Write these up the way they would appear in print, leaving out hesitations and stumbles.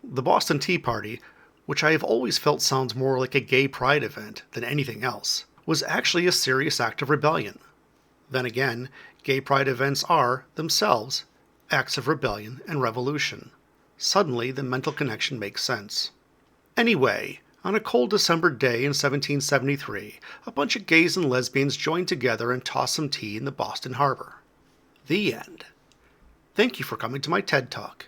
The Boston Tea Party, which I have always felt sounds more like a gay pride event than anything else, was actually a serious act of rebellion. Then again, gay pride events are, themselves, acts of rebellion and revolution. Suddenly, the mental connection makes sense. Anyway, on a cold December day in 1773, a bunch of gays and lesbians joined together and tossed some tea in the Boston harbor. The end. Thank you for coming to my TED Talk.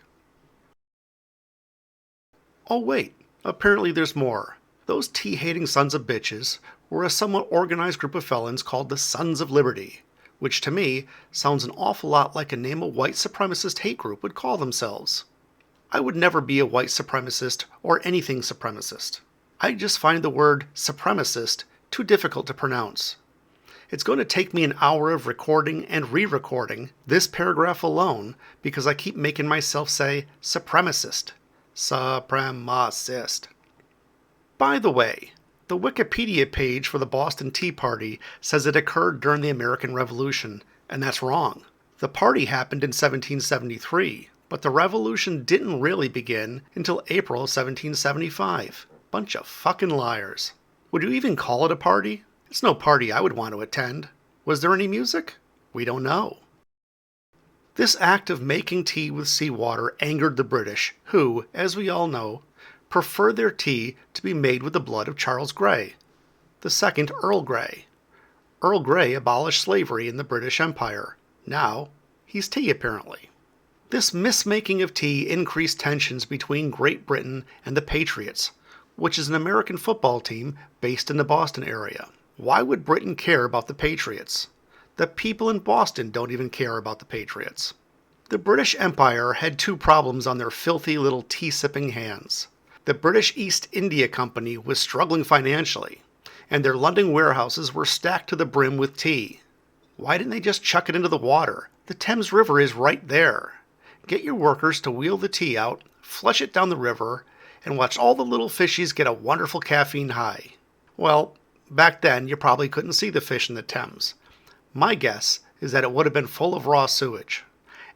Oh wait, apparently there's more. Those tea-hating sons of bitches were a somewhat organized group of felons called the Sons of Liberty, which to me sounds an awful lot like a name a white supremacist hate group would call themselves. I would never be a white supremacist or anything supremacist. I just find the word supremacist too difficult to pronounce. It's going to take me an hour of recording and re-recording this paragraph alone because I keep making myself say supremacist. Supremacist. By the way, the Wikipedia page for the Boston Tea Party says it occurred during the American Revolution, and that's wrong. The party happened in 1773, but the revolution didn't really begin until April 1775. Bunch of fucking liars. Would you even call it a party? It's no party I would want to attend. Was there any music? We don't know. This act of making tea with seawater angered the British, who, as we all know, prefer their tea to be made with the blood of Charles Grey, the second Earl Grey. Earl Grey abolished slavery in the British Empire. Now, he's tea apparently. This mismaking of tea increased tensions between Great Britain and the Patriots, which is an American football team based in the Boston area. Why would Britain care about the Patriots? The people in Boston don't even care about the Patriots. The British Empire had two problems on their filthy little tea-sipping hands. The British East India Company was struggling financially, and their London warehouses were stacked to the brim with tea. Why didn't they just chuck it into the water? The Thames River is right there. Get your workers to wheel the tea out, flush it down the river, and watch all the little fishies get a wonderful caffeine high. Well, back then you probably couldn't see the fish in the Thames. My guess is that it would have been full of raw sewage.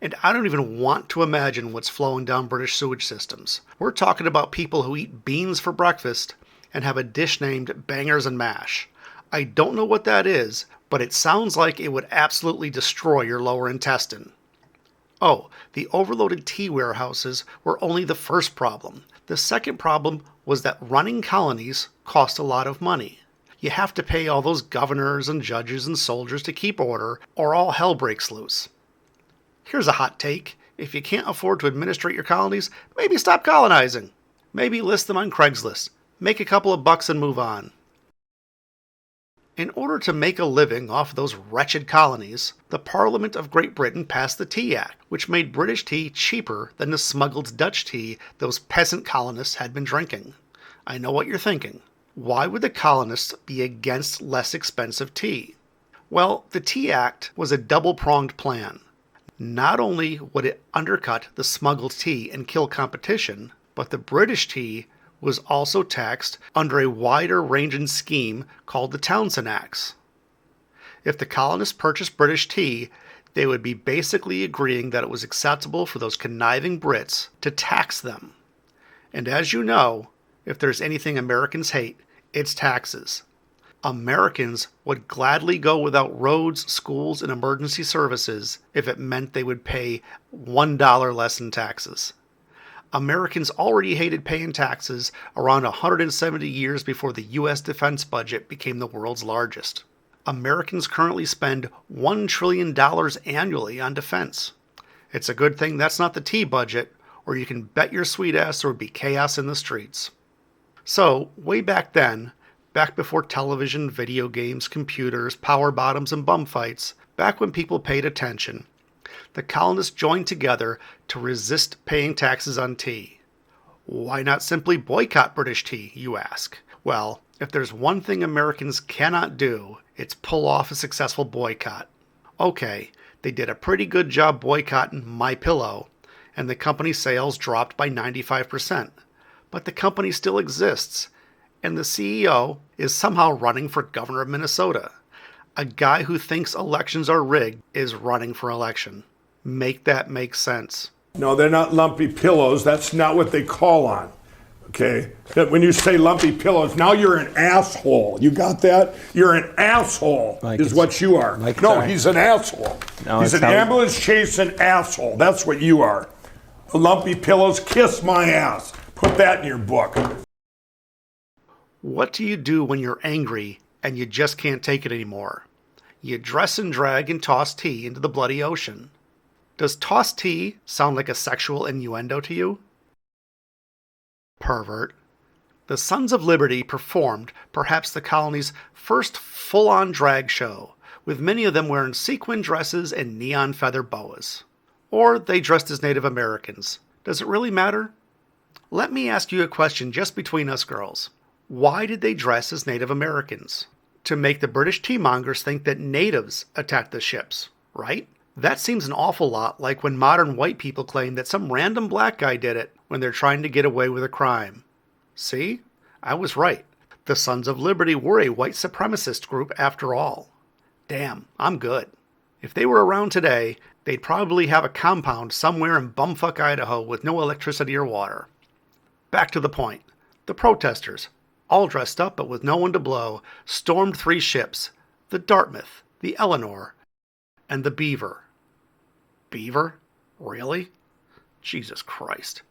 And I don't even want to imagine what's flowing down British sewage systems. We're talking about people who eat beans for breakfast and have a dish named bangers and mash. I don't know what that is, but it sounds like it would absolutely destroy your lower intestine. Oh, the overloaded tea warehouses were only the first problem. The second problem was that running colonies cost a lot of money. You have to pay all those governors and judges and soldiers to keep order, or all hell breaks loose. Here's a hot take. If you can't afford to administrate your colonies, maybe stop colonizing. Maybe list them on Craigslist. Make a couple of bucks and move on. In order to make a living off those wretched colonies, the Parliament of Great Britain passed the Tea Act, which made British tea cheaper than the smuggled Dutch tea those peasant colonists had been drinking. I know what you're thinking. Why would the colonists be against less expensive tea? Well, the Tea Act was a double-pronged plan. Not only would it undercut the smuggled tea and kill competition, but the British tea was also taxed under a wider-ranging scheme called the Townshend Acts. If the colonists purchased British tea, they would be basically agreeing that it was acceptable for those conniving Brits to tax them. And as you know, if there's anything Americans hate, it's taxes. Americans would gladly go without roads, schools, and emergency services if it meant they would pay $1 less in taxes. Americans already hated paying taxes around 170 years before the U.S. defense budget became the world's largest. Americans currently spend $1 trillion annually on defense. It's a good thing that's not the tea budget, or you can bet your sweet ass there would be chaos in the streets. So, way back then, back before television, video games, computers, power bottoms, and bum fights, back when people paid attention, the colonists joined together to resist paying taxes on tea. Why not simply boycott British tea, you ask? Well, if there's one thing Americans cannot do, it's pull off a successful boycott. Okay, they did a pretty good job boycotting MyPillow, and the company's sales dropped by 95%. But the company still exists, and the CEO is somehow running for governor of Minnesota. A guy who thinks elections are rigged is running for election. Make that make sense. No, they're not lumpy pillows. That's not what they call on. Okay? That when you say lumpy pillows, now you're an asshole. You got that? You're an asshole, is what you are. No, he's an asshole. No, he's an ambulance chasing asshole. That's what you are. The lumpy pillows, kiss my ass. Put that in your book. What do you do when you're angry and you just can't take it anymore? You dress and drag and toss tea into the bloody ocean. Does toss tea sound like a sexual innuendo to you? Pervert. The Sons of Liberty performed perhaps the colony's first full-on drag show, with many of them wearing sequin dresses and neon feather boas. Or they dressed as Native Americans. Does it really matter? Let me ask you a question just between us girls. Why did they dress as Native Americans? To make the British tea-mongers think that natives attacked the ships, right? That seems an awful lot like when modern white people claim that some random black guy did it when they're trying to get away with a crime. See? I was right. The Sons of Liberty were a white supremacist group after all. Damn, I'm good. If they were around today, they'd probably have a compound somewhere in bumfuck Idaho with no electricity or water. Back to the point. The protesters, all dressed up but with no one to blow, stormed 3 ships, the Dartmouth, the Eleanor, and the Beaver. Beaver? Really? Jesus Christ.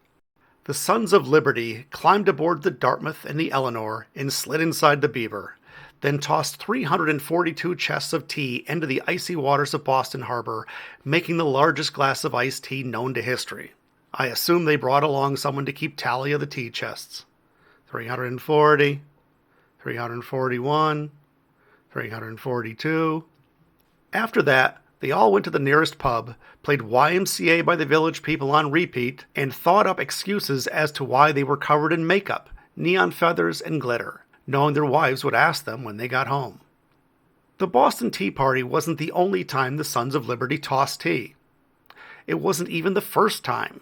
The Sons of Liberty climbed aboard the Dartmouth and the Eleanor and slid inside the Beaver, then tossed 342 chests of tea into the icy waters of Boston Harbor, making the largest glass of iced tea known to history. I assume they brought along someone to keep tally of the tea chests. 340, 341, 342. After that, they all went to the nearest pub, played YMCA by the Village People on repeat, and thought up excuses as to why they were covered in makeup, neon feathers, and glitter, knowing their wives would ask them when they got home. The Boston Tea Party wasn't the only time the Sons of Liberty tossed tea. It wasn't even the first time.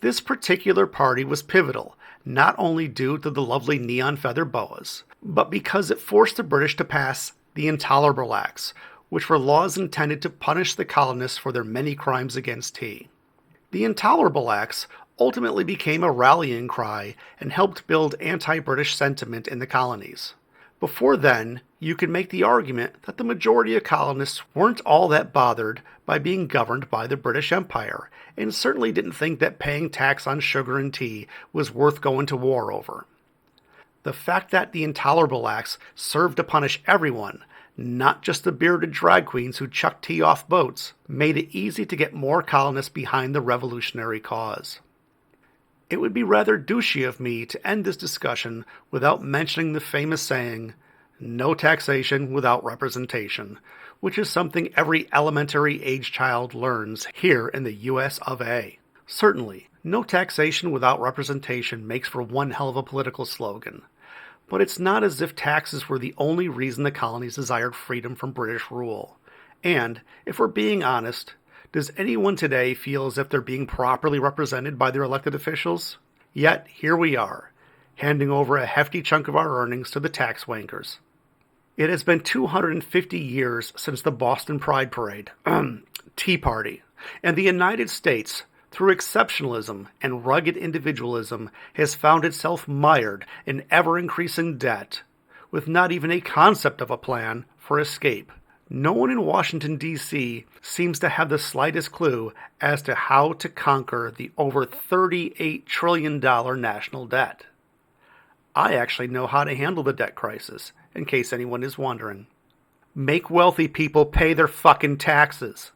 This particular party was pivotal, not only due to the lovely neon feather boas, but because it forced the British to pass the Intolerable Acts, which were laws intended to punish the colonists for their many crimes against tea. The Intolerable Acts ultimately became a rallying cry and helped build anti-British sentiment in the colonies. Before then, you could make the argument that the majority of colonists weren't all that bothered by being governed by the British Empire, and certainly didn't think that paying tax on sugar and tea was worth going to war over. The fact that the Intolerable Acts served to punish everyone, not just the bearded drag queens who chucked tea off boats, made it easy to get more colonists behind the revolutionary cause. It would be rather douchey of me to end this discussion without mentioning the famous saying, "No taxation without representation," which is something every elementary age child learns here in the US of A. Certainly, no taxation without representation makes for one hell of a political slogan. But it's not as if taxes were the only reason the colonies desired freedom from British rule. And, if we're being honest, does anyone today feel as if they're being properly represented by their elected officials? Yet, here we are, handing over a hefty chunk of our earnings to the tax wankers. It has been 250 years since the Boston Pride Parade, Tea Party, and the United States, through exceptionalism and rugged individualism, has found itself mired in ever-increasing debt, with not even a concept of a plan for escape. No one in Washington, D.C. seems to have the slightest clue as to how to conquer the over $38 trillion national debt. I actually know how to handle the debt crisis, in case anyone is wondering. Make wealthy people pay their fucking taxes.